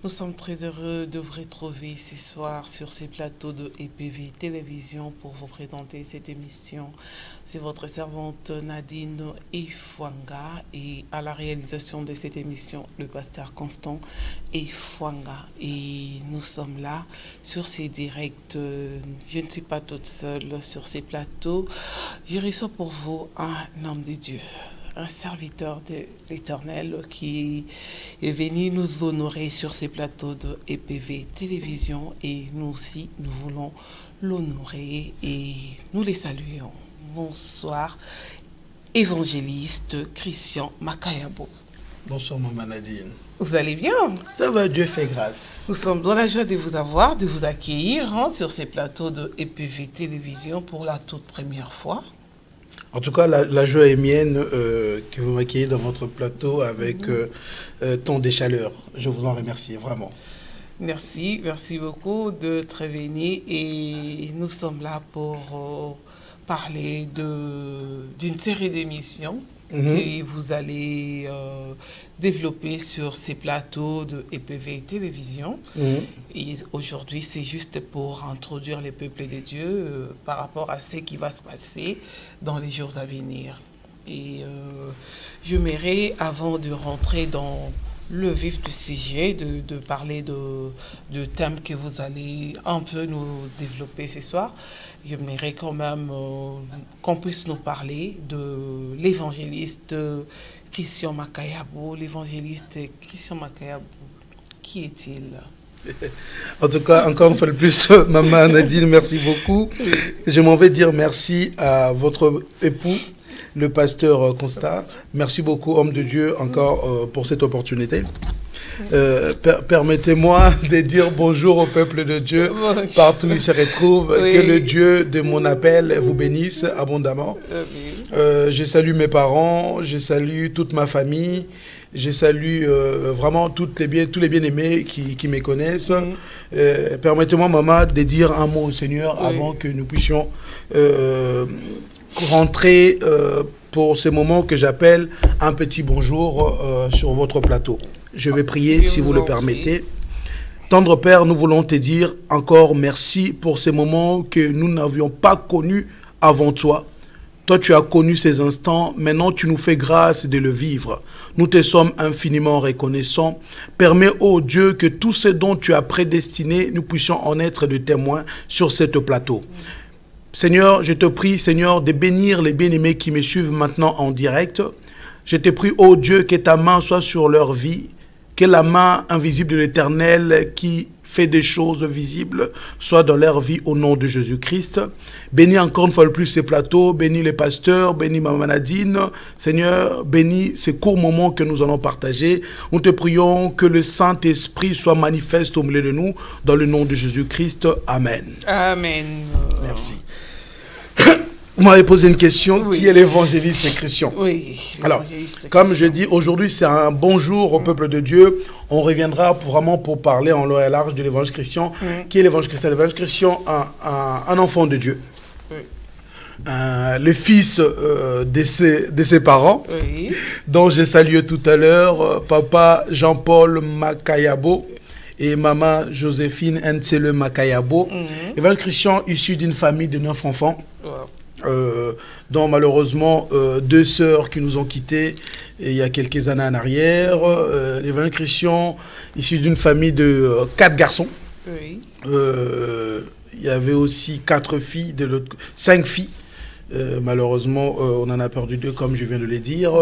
Nous sommes très heureux de vous retrouver ce soir sur ces plateaux de EPV Télévision pour vous présenter cette émission. C'est votre servante Nadine Efwanga et à la réalisation de cette émission, le pasteur Constant Efwanga. Et nous sommes là sur ces directs. Je ne suis pas toute seule sur ces plateaux. Je reçois pour vous un homme de Dieu, un serviteur de l'Éternel qui est venu nous honorer sur ces plateaux de EPV Télévision et nous aussi, nous voulons l'honorer et nous les saluons. Bonsoir, évangéliste Christian Makayabo. Bonsoir, maman Nadine. Vous allez bien? Ça va, Dieu fait grâce. Nous sommes dans la joie de vous avoir, de vous accueillir sur ces plateaux de EPV Télévision pour la toute première fois. En tout cas, la joie est mienne que vous m'accueillez dans votre plateau avec tant de chaleur. Je vous en remercie, vraiment. Merci beaucoup d'être venu et nous sommes là pour parler d'une série d'émissions que vous allez développer sur ces plateaux de EPV Télévision. Et aujourd'hui, c'est juste pour introduire les peuples de Dieu par rapport à ce qui va se passer dans les jours à venir. Et je m'aimerais, avant de rentrer dans le vif du sujet, de parler de thèmes que vous allez un peu nous développer ce soir, j'aimerais quand même qu'on puisse nous parler de l'évangéliste Christian Makayabo. L'évangéliste Christian Makayabo, qui est-il? En tout cas, encore une fois de plus, maman Nadine, merci beaucoup. Je m'en vais dire merci à votre époux, le pasteur Constant. Merci beaucoup, homme de Dieu, encore pour cette opportunité. Permettez-moi de dire bonjour au peuple de Dieu, partout où il se retrouve. Que le Dieu de mon appel vous bénisse abondamment. Je salue mes parents, je salue toute ma famille, je salue vraiment tous les bien-aimés qui me connaissent. Permettez-moi, maman, de dire un mot au Seigneur avant que nous puissions rentrer pour ce moment que j'appelle un petit bonjour sur votre plateau. Je vais prier si vous le permettez. Tendre Père, nous voulons te dire encore merci pour ces moments que nous n'avions pas connus avant toi. Toi, tu as connu ces instants, maintenant tu nous fais grâce de le vivre. Nous te sommes infiniment reconnaissants. Permets, ô Dieu, que tout ce dont tu as prédestiné, nous puissions en être de témoins sur cette plateau. Seigneur, je te prie, Seigneur, de bénir les bien-aimés qui me suivent maintenant en direct. Je te prie, ô Dieu, que ta main soit sur leur vie, que la main invisible de l'Éternel qui fait des choses visibles soit dans leur vie au nom de Jésus-Christ. Bénis encore une fois le plus ces plateaux, bénis les pasteurs, bénis maman Nadine. Seigneur, bénis ces courts moments que nous allons partager. Nous te prions que le Saint-Esprit soit manifeste au milieu de nous, dans le nom de Jésus-Christ. Amen. Amen. Merci. Vous m'avez posé une question, qui est l'évangéliste Christian? Alors, comme je dis, aujourd'hui c'est un bonjour au peuple de Dieu. On reviendra vraiment pour parler en long et large de l'évangéliste Christian. Qui est l'évangéliste Christian? L'évangéliste Christian, un enfant de Dieu. Le fils de ses parents, dont j'ai salué tout à l'heure, papa Jean-Paul Makayabo et maman Joséphine Ntsele Makayabo. L'évangéliste Christian, issu d'une famille de 9 enfants. Dont malheureusement 2 sœurs qui nous ont quittés il y a quelques années en arrière. L'évangéliste Christian, issu d'une famille de 4 garçons. Il y avait aussi 4 filles, 5 filles. Malheureusement, on en a perdu 2, comme je viens de le dire.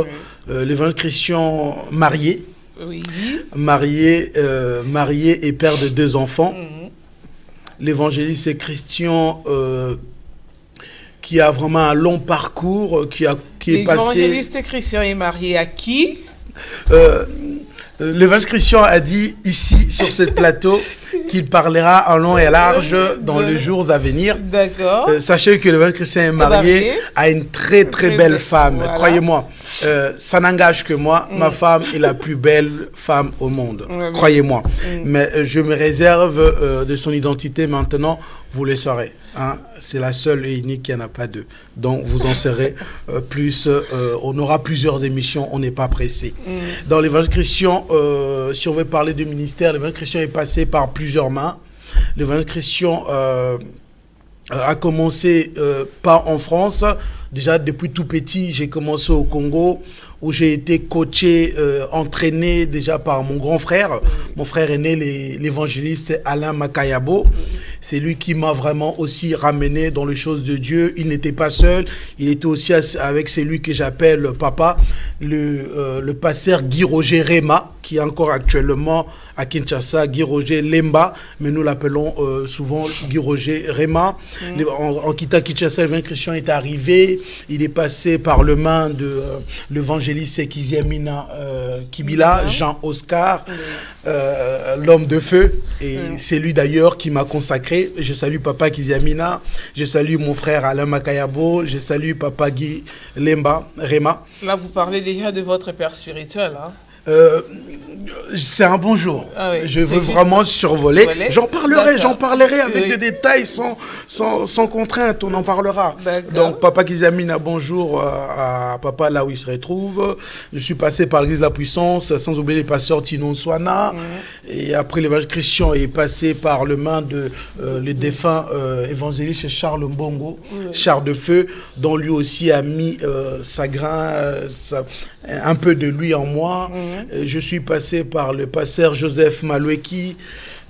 L'évangéliste Christian marié. Marié et père de 2 enfants. L'évangéliste Christian qui a vraiment un long parcours, qui est passé... L'évangéliste Christian est marié à qui? L'évangéliste Christian a dit ici, sur ce plateau, qu'il parlera en long et large dans les jours à venir. D'accord. Sachez que l'évangéliste Christian est marié à une très belle femme. Voilà. Croyez-moi, ça n'engage que moi. Ma femme est la plus belle femme au monde. Croyez-moi. Mais je me réserve de son identité maintenant vous le saurez. Hein? C'est la seule et unique, il n'y en a pas deux. Donc, vous en saurez plus. On aura plusieurs émissions, on n'est pas pressé. Dans l'Évangile Christian, si on veut parler du ministère, l'Évangile Christian est passé par plusieurs mains. L'Évangile Christian a commencé pas en France. Déjà, depuis tout petit, j'ai commencé au Congo, où j'ai été coaché, entraîné déjà par mon grand frère. Mon frère aîné, l'évangéliste Alain Makayabo. C'est lui qui m'a vraiment aussi ramené dans les choses de Dieu. Il n'était pas seul, il était aussi avec celui que j'appelle papa, le pasteur Guy Roger Rema, qui est encore actuellement à Kinshasa, Guy Roger Lemba, mais nous l'appelons souvent Guy Roger Rema. En quittant Kinshasa, l'évangile Christian est arrivé, il est passé par le main de l'évangéliste Kiziamina Kibila, Jean Oscar, l'homme de feu, et c'est lui d'ailleurs qui m'a consacré. Je salue papa Kiziamina, je salue mon frère Alain Makayabo, je salue papa Guy Lemba Rema. Là, vous parlez déjà de votre père spirituel, hein? C'est un bonjour. Ah oui. Je veux vraiment survoler. J'en parlerai avec des détails sans contrainte. On en parlera. Donc, papa Kizamina, bonjour à papa là où il se retrouve. Je suis passé par l'église de la puissance, sans oublier les pasteurs Tino Swana. Et après, l'évangile Christian est passé par le main de le défunt évangéliste Charles Mbongo, Charles de Feu, dont lui aussi a mis sa grain, un peu de lui en moi. Je suis passé par le pasteur Joseph Maloueki,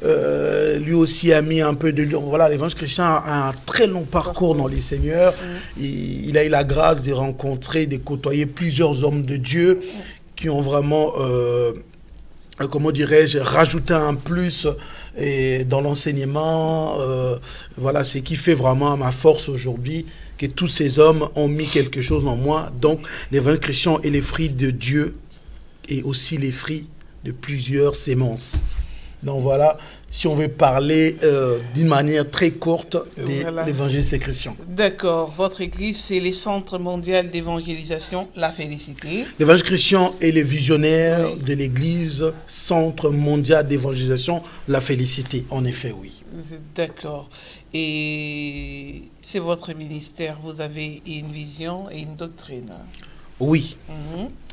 lui aussi a mis un peu de lui. Voilà, l'évangile Christian a un très long parcours dans les Seigneurs. Il a eu la grâce de rencontrer, de côtoyer plusieurs hommes de Dieu qui ont vraiment, comment dirais-je, rajouté un plus dans l'enseignement. Voilà, c'est ce qui fait vraiment ma force aujourd'hui, que tous ces hommes ont mis quelque chose en moi. Donc, l'évangile Christian est les fruits de Dieu et aussi les fruits de plusieurs sémences. Donc voilà, si on veut parler d'une manière très courte de l'évangéliste Christian. D'accord. Votre église, c'est le Centre mondial d'évangélisation, La Félicité. L'évangile Christian est le visionnaire de l'église Centre mondial d'évangélisation, La Félicité. En effet, oui. D'accord. Et c'est votre ministère, vous avez une vision et une doctrine. Oui.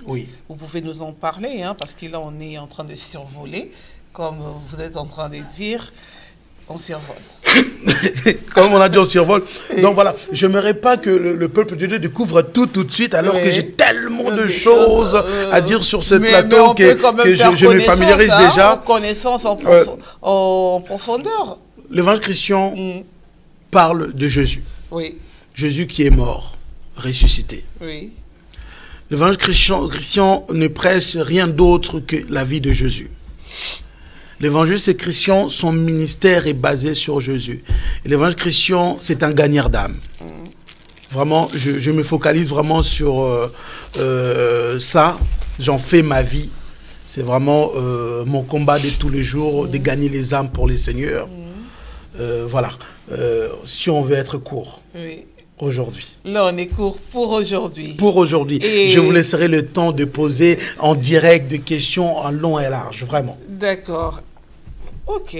Oui. Vous pouvez nous en parler, hein, parce que là, on est en train de survoler. Comme vous êtes en train de dire, on survole. Comme on a dit, on survole. Donc voilà, je n'aimerais pas que le peuple de Dieu découvre tout de suite, alors que j'ai tellement de choses à dire sur ce plateau que je me familiarise déjà. Connaissance en profondeur. L'évangile Christian parle de Jésus. Oui. Jésus qui est mort, ressuscité. Oui. L'évangile Christian ne prêche rien d'autre que la vie de Jésus. L'évangile Christian, son ministère est basé sur Jésus. L'évangile Christian, c'est un gagneur d'âme. Vraiment, je me focalise vraiment sur ça. J'en fais ma vie. C'est vraiment mon combat de tous les jours, de gagner les âmes pour les seigneurs. Voilà. Si on veut être court. Oui. Aujourd'hui. Là, on est court pour aujourd'hui. Pour aujourd'hui. Et je vous laisserai le temps de poser en direct des questions en long et large, vraiment. D'accord. Ok.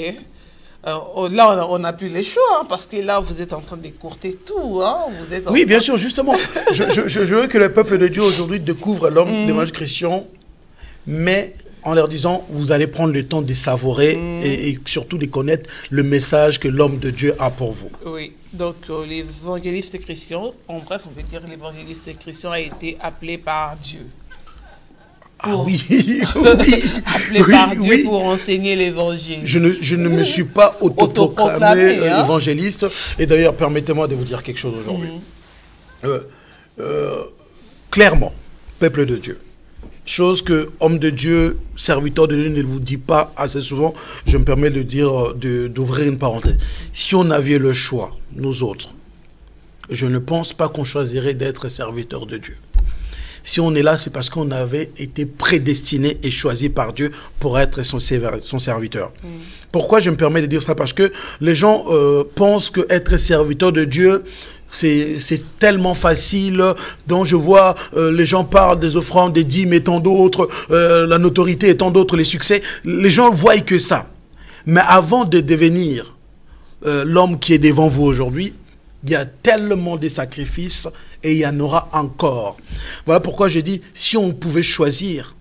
Alors, là, on n'a plus les choix, hein, parce que là, vous êtes en train d'écourter tout. Hein, vous êtes oui, bien sûr, justement. je veux que le peuple de Dieu aujourd'hui découvre l'homme d'évangile Christian, mais en leur disant, vous allez prendre le temps de savourer et surtout de connaître le message que l'homme de Dieu a pour vous. Oui, donc l'évangéliste Christian, en bref, on peut dire que l'évangéliste Christian a été appelé par Dieu. Oui, appelé par Dieu pour enseigner l'évangile. Je ne me suis pas autoproclamé évangéliste. Et d'ailleurs, permettez-moi de vous dire quelque chose aujourd'hui. Clairement, peuple de Dieu. Chose que homme de Dieu, serviteur de Dieu ne vous dit pas assez souvent. Je me permets de dire, d'ouvrir une parenthèse. Si on avait le choix, nous autres, je ne pense pas qu'on choisirait d'être serviteur de Dieu. Si on est là, c'est parce qu'on avait été prédestiné et choisi par Dieu pour être son serviteur. Pourquoi je me permets de dire ça? Parce que les gens pensent qu'être serviteur de Dieu, c'est tellement facile. Donc je vois les gens parlent des offrandes, des dîmes et tant d'autres, la notoriété et tant d'autres, les succès. Les gens ne voient que ça. Mais avant de devenir l'homme qui est devant vous aujourd'hui, il y a tellement de sacrifices et il y en aura encore. Voilà pourquoi je dis, si on pouvait choisir,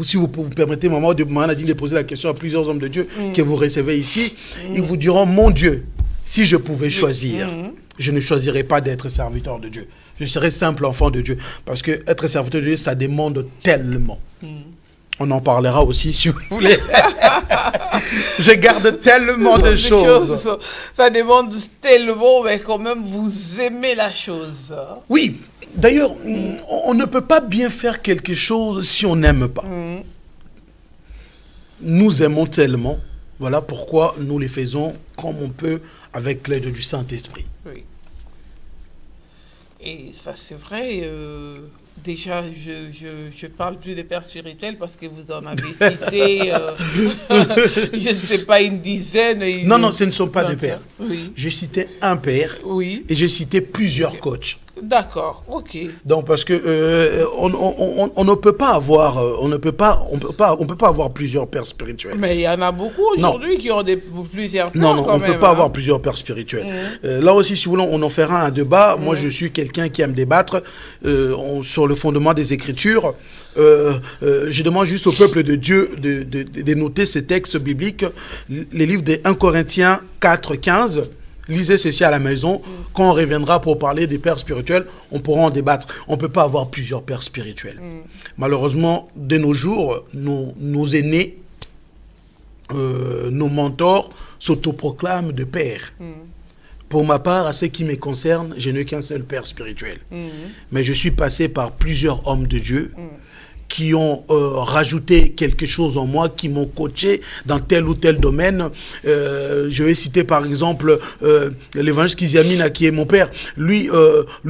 si vous permettez, maman Nadine, de poser la question à plusieurs hommes de Dieu que vous recevez ici, ils vous diront, mon Dieu, si je pouvais choisir, je ne choisirais pas d'être serviteur de Dieu. Je serais simple enfant de Dieu. Parce que être serviteur de Dieu, ça demande tellement. On en parlera aussi, si vous voulez. Je garde tellement de choses. Ça demande tellement, mais quand même, vous aimez la chose. Oui. D'ailleurs, on ne peut pas bien faire quelque chose si on n'aime pas. Nous aimons tellement. Voilà pourquoi nous les faisons comme on peut avec l'aide du Saint-Esprit. Oui. Et ça, c'est vrai. Déjà, je parle plus de père spirituel parce que vous en avez cité, je ne sais pas, une dizaine. Non, ce ne sont pas des pères. Oui. J'ai cité un père et j'ai cité plusieurs coachs. D'accord, ok. Donc parce que on ne peut pas avoir, on peut pas avoir plusieurs pères spirituels. Mais il y en a beaucoup aujourd'hui qui ont plusieurs pères. Non, on ne peut pas avoir plusieurs pères spirituels. Là aussi, si vous voulez, on en fera un débat. Moi, je suis quelqu'un qui aime débattre sur le fondement des Écritures. Je demande juste au peuple de Dieu de noter ces textes bibliques, les livres de 1 Corinthiens 4, 15. Lisez ceci à la maison. Quand on reviendra pour parler des pères spirituels, on pourra en débattre. On ne peut pas avoir plusieurs pères spirituels. Malheureusement, de nos jours, nos aînés, nos mentors s'autoproclament de pères. Pour ma part, à ce qui me concerne, je n'ai qu'un seul père spirituel. Mais je suis passé par plusieurs hommes de Dieu qui ont rajouté quelque chose en moi, qui m'ont coaché dans tel ou tel domaine. Je vais citer par exemple l'évangéliste Kiziamina, qui est mon père. Lui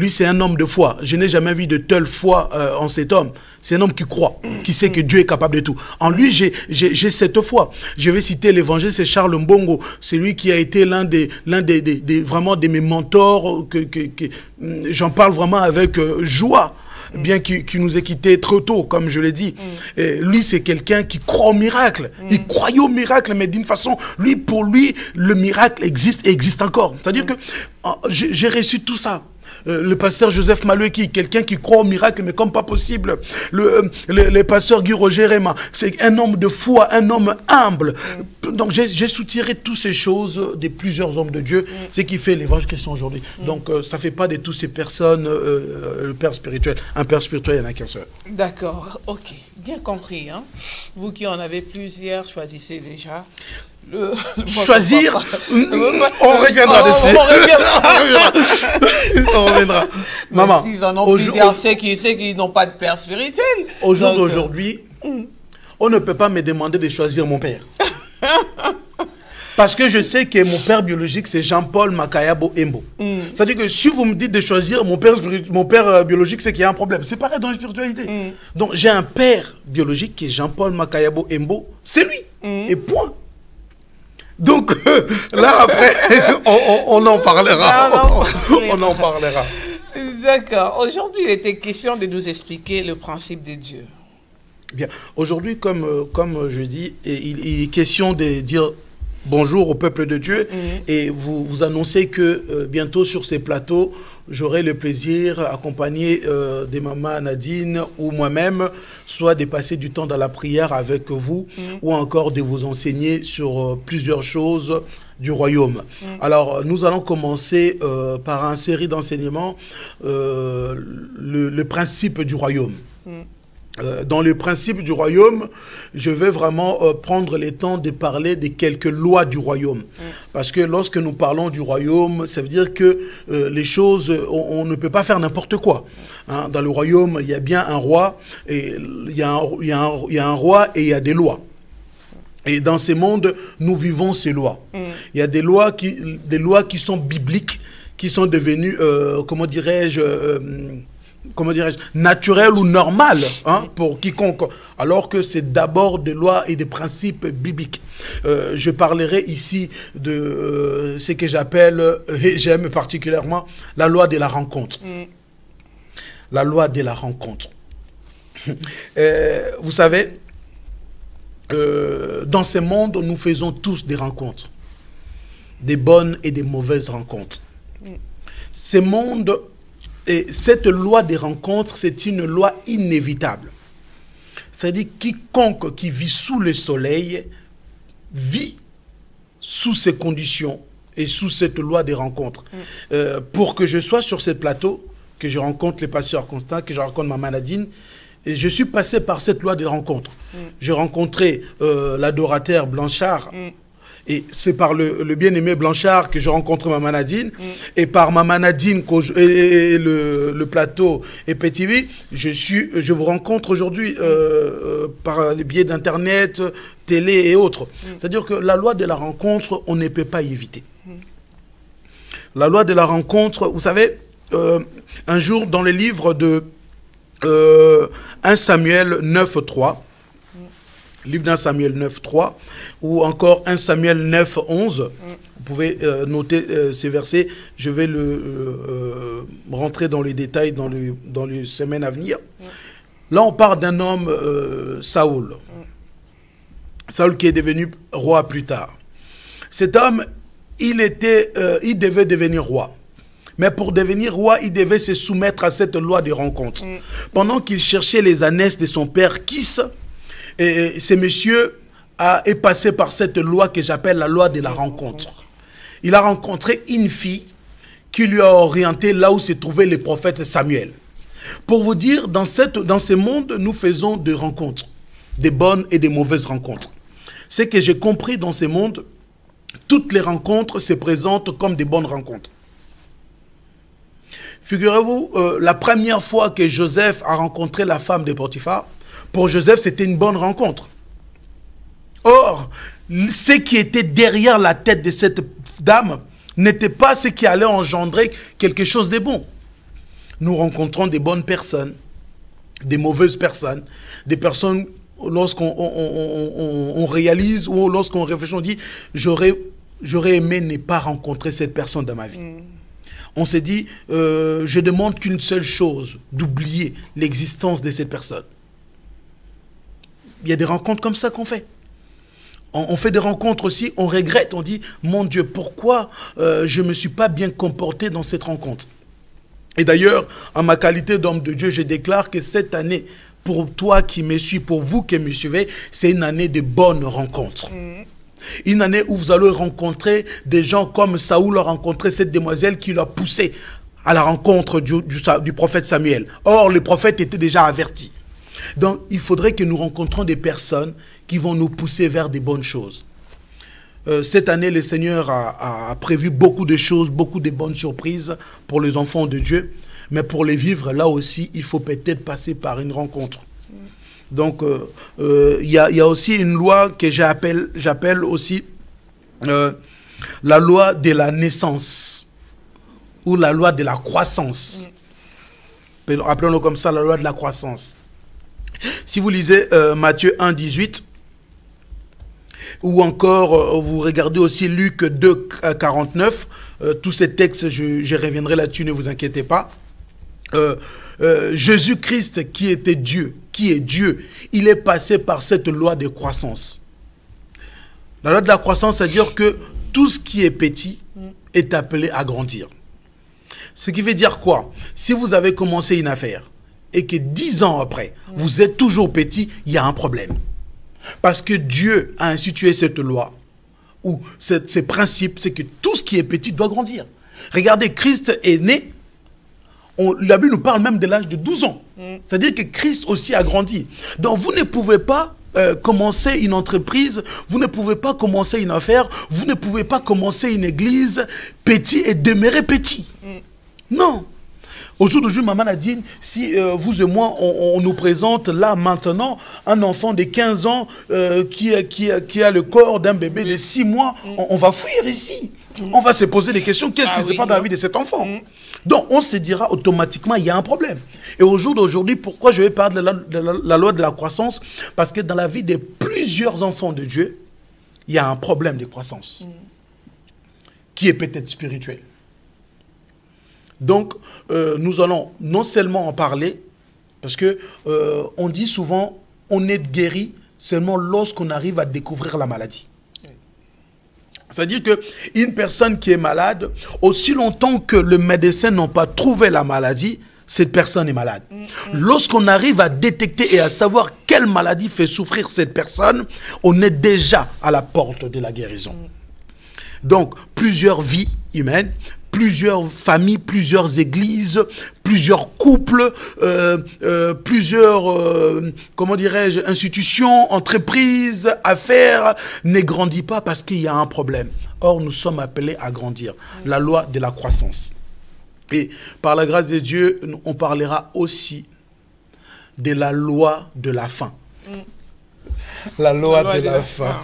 c'est un homme de foi. Je n'ai jamais vu de telle foi en cet homme. C'est un homme qui croit, qui sait que Dieu est capable de tout. En lui, j'ai cette foi. Je vais citer l'évangéliste, c'est Charles Mbongo. C'est lui qui a été l'un des vraiment de mes mentors. J'en parle vraiment avec joie. Bien qu'il nous ait quittés trop tôt, comme je l'ai dit. Lui, c'est quelqu'un qui croit au miracle. Il croyait au miracle, mais d'une façon, pour lui, le miracle existe et existe encore. C'est-à-dire que j'ai reçu tout ça. Le pasteur Joseph Maloueki, quelqu'un qui croit au miracle, mais comme pas possible. Le pasteur Guy Roger Réma, c'est un homme de foi, un homme humble. Donc j'ai soutiré toutes ces choses de plusieurs hommes de Dieu, ce qui fait l'évangile qu'ils sont aujourd'hui. Donc ça ne fait pas de toutes ces personnes le père spirituel. Un père spirituel, il n'y en a qu'un seul. D'accord, ok. Bien compris. Hein? Vous qui en avez plusieurs, choisissez déjà. Choisir, on reviendra dessus. On reviendra. Maman, s'ils en ont plusieurs, c'est qu'ils n'ont pas de père spirituel. Aujourd'hui, on ne peut pas me demander de choisir mon père. Parce que je sais que mon père biologique, c'est Jean-Paul Makayabo Embo. C'est-à-dire que si vous me dites de choisir mon père biologique, c'est qu'il y a un problème. C'est pareil dans la spiritualité. Donc j'ai un père biologique qui est Jean-Paul Makayabo Embo. C'est lui. Et point. Donc là, après, on en parlera. On en parlera. D'accord. Aujourd'hui, il était question de nous expliquer le principe de Dieu. Bien. Aujourd'hui, comme je dis, il est question de dire bonjour au peuple de Dieu et vous annoncez que bientôt sur ces plateaux, j'aurai le plaisir, accompagné de maman Nadine ou moi-même, soit de passer du temps dans la prière avec vous ou encore de vous enseigner sur plusieurs choses du royaume. Alors, nous allons commencer par une série d'enseignements, le principe du royaume. Dans le principe du royaume, je vais vraiment prendre le temps de parler de quelques lois du royaume. Parce que lorsque nous parlons du royaume, ça veut dire que les choses, on ne peut pas faire n'importe quoi. Hein, dans le royaume, il y a bien un roi, et il y a un roi et il y a des lois. Et dans ce monde, nous vivons ces lois. Il y a des lois qui sont bibliques, qui sont devenues, comment dirais-je, naturel ou normal pour quiconque, alors que c'est d'abord des lois et des principes bibliques. Je parlerai ici de ce que j'appelle, et j'aime particulièrement, la loi de la rencontre. La loi de la rencontre. Vous savez, dans ce monde, nous faisons tous des rencontres. des bonnes et des mauvaises rencontres. Ces mondes et cette loi des rencontres, c'est une loi inévitable. C'est-à-dire quiconque qui vit sous le soleil vit sous ces conditions et sous cette loi des rencontres. Pour que je sois sur ce plateau, que je rencontre les pasteurs Constant, que je rencontre Maman Nadine, et je suis passé par cette loi des rencontres. J'ai rencontré l'adorateur Blanchard, et c'est par le bien-aimé Blanchard que je rencontre Maman Nadine, et par Maman Nadine et le plateau et PTV, je vous rencontre aujourd'hui par les biais d'internet, télé et autres. C'est-à-dire que la loi de la rencontre, on ne peut pas y éviter. La loi de la rencontre, vous savez, un jour dans les livres de 1 Samuel 9.3, livre d'1 Samuel 9.3, ou encore 1 Samuel 9.11, vous pouvez noter ces versets, je vais rentrer dans les détails dans les semaines à venir. Là, on parle d'un homme, Saoul. Saoul qui est devenu roi plus tard. Cet homme, il devait devenir roi. Mais pour devenir roi, il devait se soumettre à cette loi de rencontre. Pendant qu'il cherchait les ânesses de son père Kis, et ce monsieur est passé par cette loi que j'appelle la loi de la rencontre. Il a rencontré une fille qui lui a orienté là où se trouvait le prophète Samuel. Pour vous dire, dans ce monde, nous faisons des rencontres, des bonnes et des mauvaises rencontres. Ce que j'ai compris dans ce monde, toutes les rencontres se présentent comme des bonnes rencontres. Figurez-vous, la première fois que Joseph a rencontré la femme de Potiphar, pour Joseph, c'était une bonne rencontre. Or, ce qui était derrière la tête de cette dame n'était pas ce qui allait engendrer quelque chose de bon. Nous rencontrons des bonnes personnes, des mauvaises personnes, des personnes, lorsqu'on réalise ou lorsqu'on réfléchit, on dit « j'aurais aimé ne pas rencontrer cette personne dans ma vie ». On s'est dit, je demande qu'une seule chose, d'oublier l'existence de cette personne. Il y a des rencontres comme ça qu'on fait. On fait des rencontres aussi, on regrette, on dit, mon Dieu, pourquoi je ne me suis pas bien comporté dans cette rencontre? Et d'ailleurs, en ma qualité d'homme de Dieu, je déclare que cette année, pour toi qui me suis, pour vous qui me suivez, c'est une année de bonnes rencontres. Une année où vous allez rencontrer des gens comme Saoul a rencontré cette demoiselle qui l'a poussé à la rencontre du prophète Samuel. Or, le prophète était déjà averti. Donc, il faudrait que nous rencontrions des personnes qui vont nous pousser vers des bonnes choses. Cette année, le Seigneur a prévu beaucoup de choses, beaucoup de bonnes surprises pour les enfants de Dieu. Mais pour les vivre, là aussi, il faut peut-être passer par une rencontre. Donc, il y a aussi une loi que j'appelle aussi la loi de la naissance ou la loi de la croissance. Appelons-le comme ça, la loi de la croissance. Si vous lisez Matthieu 1, 18, ou encore vous regardez aussi Luc 2, 49, tous ces textes, je reviendrai là-dessus, ne vous inquiétez pas. Jésus-Christ qui était Dieu, qui est Dieu, il est passé par cette loi de croissance. La loi de la croissance, c'est-à-dire que tout ce qui est petit est appelé à grandir. Ce qui veut dire quoi? Si vous avez commencé une affaire et que 10 ans après, vous êtes toujours petit, il y a un problème. Parce que Dieu a institué cette loi, ou ces principes, c'est que tout ce qui est petit doit grandir. Regardez, Christ est né, la Bible nous parle même de l'âge de 12 ans. C'est-à-dire que Christ aussi a grandi. Donc vous ne pouvez pas commencer une entreprise, vous ne pouvez pas commencer une affaire, vous ne pouvez pas commencer une église petit et demeurer petit. Non. Au jour d'aujourd'hui, Maman Nadine, si vous et moi, on nous présente là maintenant un enfant de 15 ans qui a le corps d'un bébé de 6 mois, on va fuir ici. On va se poser des questions, qu'est-ce qui se passe dans la vie de cet enfant? Donc, on se dira automatiquement, il y a un problème. Et au jour d'aujourd'hui, pourquoi je vais parler de la loi de la croissance? Parce que dans la vie de plusieurs enfants de Dieu, il y a un problème de croissance qui est peut-être spirituel. Donc, nous allons non seulement en parler, parce que on dit souvent, on est guéri seulement lorsqu'on arrive à découvrir la maladie. C'est-à-dire qu'une personne qui est malade, aussi longtemps que le médecin n'a pas trouvé la maladie, cette personne est malade. Lorsqu'on arrive à détecter et à savoir quelle maladie fait souffrir cette personne, on est déjà à la porte de la guérison. Donc, plusieurs vies humaines, plusieurs familles, plusieurs églises, plusieurs couples, plusieurs, comment dirais-je, institutions, entreprises, affaires, ne grandissent pas parce qu'il y a un problème. Or, nous sommes appelés à grandir. La loi de la croissance. Et par la grâce de Dieu, on parlera aussi de la loi de la faim. La loi de la faim.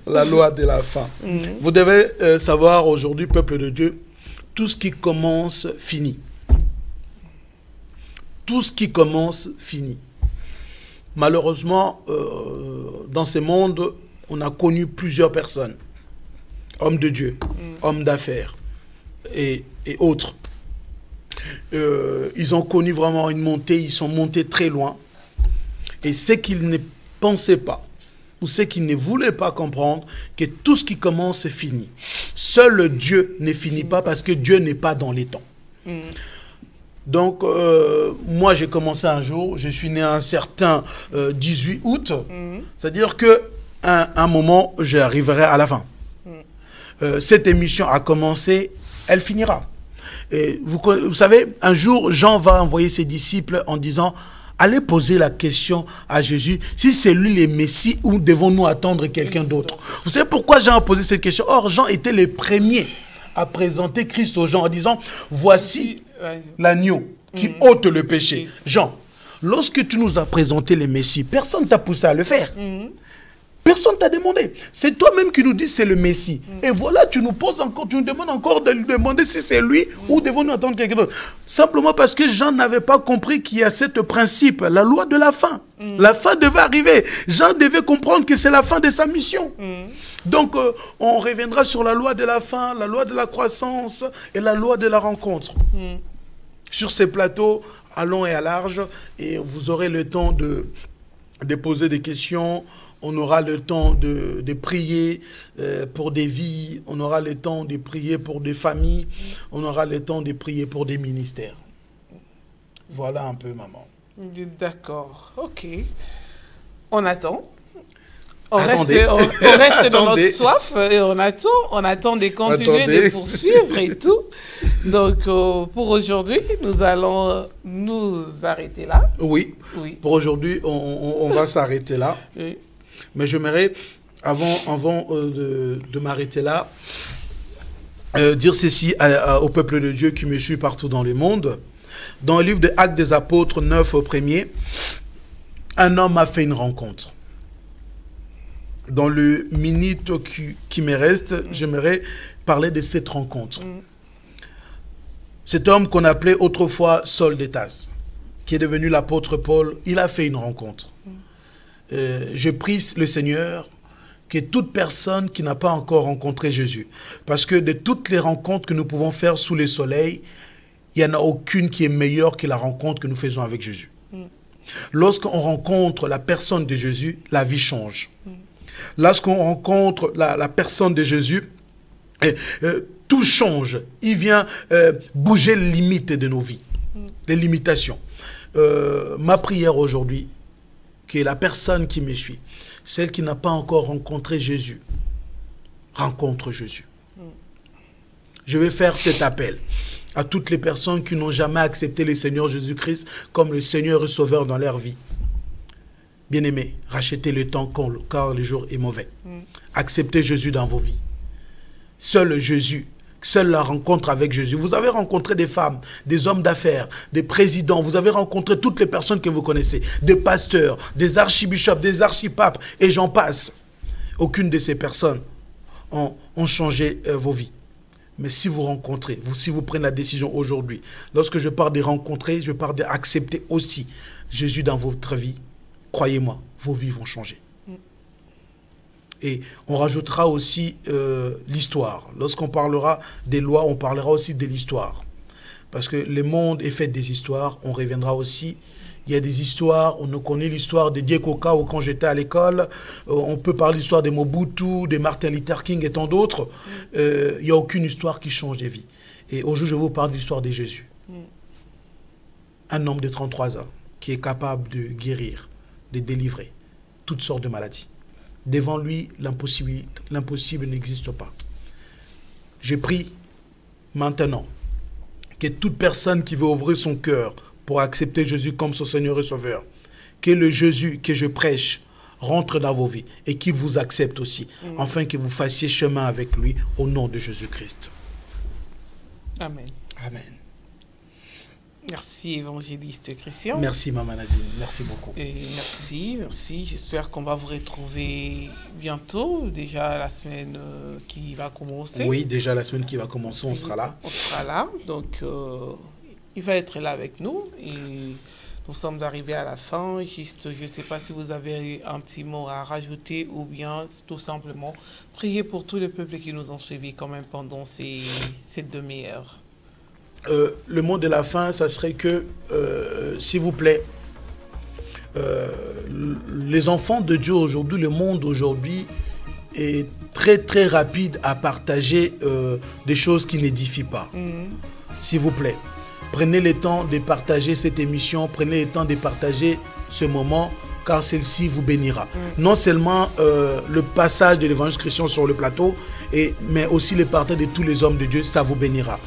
La loi de la faim. Vous devez savoir aujourd'hui, peuple de Dieu, tout ce qui commence finit. Tout ce qui commence finit. Malheureusement, dans ce monde, on a connu plusieurs personnes, hommes de Dieu, hommes d'affaires et autres. Ils ont connu vraiment une montée, ils sont montés très loin. Et ce qu'ils ne pensaient pas, ou ce qu'ils ne voulaient pas comprendre, que tout ce qui commence finit. Seul Dieu ne finit pas parce que Dieu n'est pas dans les temps. Donc, moi, j'ai commencé un jour, je suis né un certain 18 août, c'est-à-dire qu'à un moment, j'arriverai à la fin. Cette émission a commencé, elle finira. Et vous savez, un jour, Jean va envoyer ses disciples en disant... Allez poser la question à Jésus, si c'est lui le Messie ou devons-nous attendre quelqu'un d'autre? Vous savez pourquoi Jean a posé cette question? Or, Jean était le premier à présenter Christ aux gens en disant, voici l'agneau qui ôte le péché. Jean, lorsque tu nous as présenté le Messie, personne ne t'a poussé à le faire. Personne ne t'a demandé. C'est toi-même qui nous dis c'est le Messie. Et voilà, tu nous poses encore, tu nous demandes encore de lui demander si c'est lui ou devons-nous attendre quelqu'un d'autre. Simplement parce que Jean n'avait pas compris qu'il y a ce principe, la loi de la fin. La fin devait arriver. Jean devait comprendre que c'est la fin de sa mission. Donc, on reviendra sur la loi de la fin, la loi de la croissance et la loi de la rencontre. Sur ces plateaux, à long et à large, et vous aurez le temps de poser des questions. On aura le temps de prier pour des vies, on aura le temps de prier pour des familles, on aura le temps de prier pour des ministères. Voilà un peu, maman. D'accord, ok. On attend. On reste dans notre soif et on attend de continuer, de poursuivre et tout. Donc, pour aujourd'hui, nous allons nous arrêter là. Oui. Pour aujourd'hui, on va s'arrêter là. Oui. Mais j'aimerais, avant de m'arrêter là, dire ceci au peuple de Dieu qui me suit partout dans le monde. Dans le livre des Actes des Apôtres 9 au premier, un homme a fait une rencontre. Dans le minute qui me reste, j'aimerais parler de cette rencontre. Cet homme qu'on appelait autrefois Saul de Tarse, qui est devenu l'apôtre Paul, il a fait une rencontre. Je prie le Seigneur que toute personne qui n'a pas encore rencontré Jésus, parce que de toutes les rencontres que nous pouvons faire sous le soleil, il n'y en a aucune qui est meilleure que la rencontre que nous faisons avec Jésus. Lorsqu'on rencontre la personne de Jésus, la vie change. Lorsqu'on rencontre la personne de Jésus, tout change. Il vient bouger les limites de nos vies, les limitations. Ma prière aujourd'hui, que la personne qui me suit, celle qui n'a pas encore rencontré Jésus, rencontre Jésus. Je vais faire cet appel à toutes les personnes qui n'ont jamais accepté le Seigneur Jésus-Christ comme le Seigneur et Sauveur dans leur vie. Bien-aimés, rachetez le temps car le jour est mauvais. Acceptez Jésus dans vos vies. Seul Jésus, seule la rencontre avec Jésus. Vous avez rencontré des femmes, des hommes d'affaires, des présidents, vous avez rencontré toutes les personnes que vous connaissez, des pasteurs, des archibishops, des archipapes, et j'en passe. Aucune de ces personnes ont changé vos vies. Mais si vous rencontrez, si vous prenez la décision aujourd'hui, lorsque je parle de rencontrer, je parle d'accepter aussi Jésus dans votre vie, croyez-moi, vos vies vont changer. Et on rajoutera aussi l'histoire. Lorsqu'on parlera des lois, on parlera aussi de l'histoire. Parce que le monde est fait des histoires. On reviendra aussi Il y a des histoires, on connaît l'histoire de Diego Cao quand j'étais à l'école, on peut parler de l'histoire de Mobutu, de Martin Luther King et tant d'autres. Il n'y a aucune histoire qui change des vies. Et aujourd'hui, je vais vous parler de l'histoire de Jésus. Un homme de 33 ans qui est capable de guérir, de délivrer toutes sortes de maladies. Devant lui, l'impossible n'existe pas. Je prie maintenant que toute personne qui veut ouvrir son cœur pour accepter Jésus comme son Seigneur et Sauveur, que le Jésus que je prêche rentre dans vos vies et qu'il vous accepte aussi, afin que vous fassiez chemin avec lui au nom de Jésus-Christ. Amen. Amen. Merci, évangéliste Christian. Merci, Maman Nadine. Merci beaucoup. Et merci. J'espère qu'on va vous retrouver bientôt, déjà la semaine qui va commencer. Oui, déjà la semaine qui va commencer, on sera là. On sera là, donc il va être là avec nous et nous sommes arrivés à la fin. Juste, je ne sais pas si vous avez un petit mot à rajouter ou bien tout simplement prier pour tous les peuples qui nous ont suivis quand même pendant cette demi-heure. Le mot de la fin, ça serait que, s'il vous plaît, les enfants de Dieu aujourd'hui, le monde aujourd'hui est très très rapide à partager des choses qui n'édifient pas. S'il vous plaît, prenez le temps de partager cette émission, prenez le temps de partager ce moment, car celle-ci vous bénira. Non seulement le passage de l'évangile Christian sur le plateau, mais aussi le partage de tous les hommes de Dieu, ça vous bénira.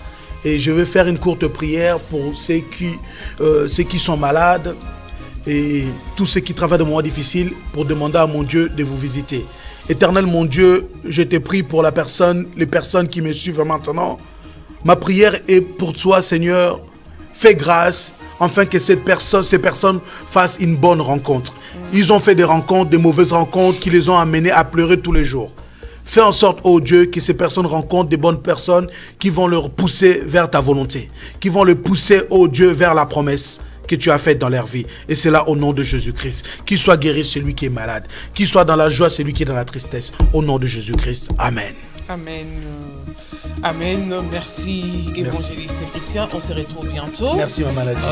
Et je vais faire une courte prière pour ceux qui sont malades et tous ceux qui travaillent de moments difficiles pour demander à mon Dieu de vous visiter. Éternel mon Dieu, je te prie pour les personnes qui me suivent maintenant. Ma prière est pour toi, Seigneur. Fais grâce afin que ces personnes fassent une bonne rencontre. Ils ont fait des rencontres, des mauvaises rencontres qui les ont amenés à pleurer tous les jours. Fais en sorte, oh Dieu, que ces personnes rencontrent des bonnes personnes qui vont leur pousser vers ta volonté, qui vont les pousser, oh Dieu, vers la promesse que tu as faite dans leur vie. Et c'est là au nom de Jésus-Christ. Qu'il soit guéri celui qui est malade, qu'il soit dans la joie celui qui est dans la tristesse. Au nom de Jésus-Christ. Amen. Amen. Amen. Merci, évangéliste Christian. On se retrouve bientôt. Merci, Maman Nadine.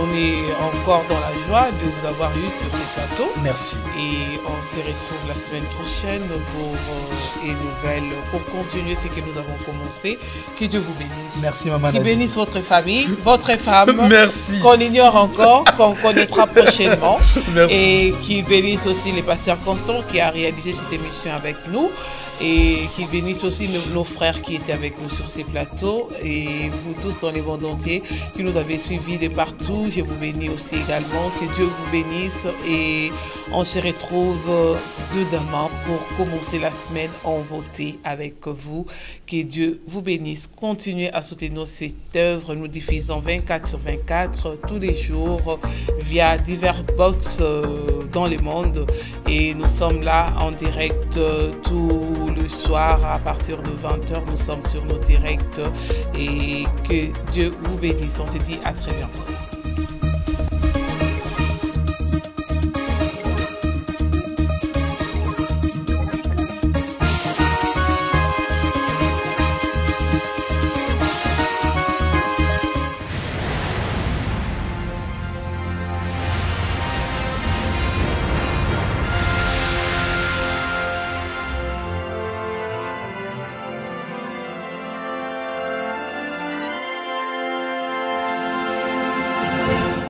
On est encore dans la joie de vous avoir eu sur ce plateau. Merci. Et on se retrouve la semaine prochaine pour une nouvelle, pour continuer ce que nous avons commencé. Que Dieu vous bénisse. Merci, Maman Nadine. Qu'il bénisse votre famille, votre femme. Merci. Qu'on ignore encore, qu'on connaîtra prochainement. Merci. Et qu'il bénisse aussi les pasteurs Constant qui a réalisé cette émission avec nous. Et qu'il bénisse aussi nos frères qui étaient avec nous sur ces plateaux et vous tous dans les mondes entiers qui nous avez suivis de partout. Je vous bénis aussi également. Que Dieu vous bénisse et on se retrouve demain pour commencer la semaine en beauté avec vous. Que Dieu vous bénisse. Continuez à soutenir cette œuvre. Nous diffusons 24/24 tous les jours via divers box dans le monde et nous sommes là en direct tout le soir à partir de 20h. Nous sommes sur nos directs et que Dieu vous bénisse. On se dit à très bientôt.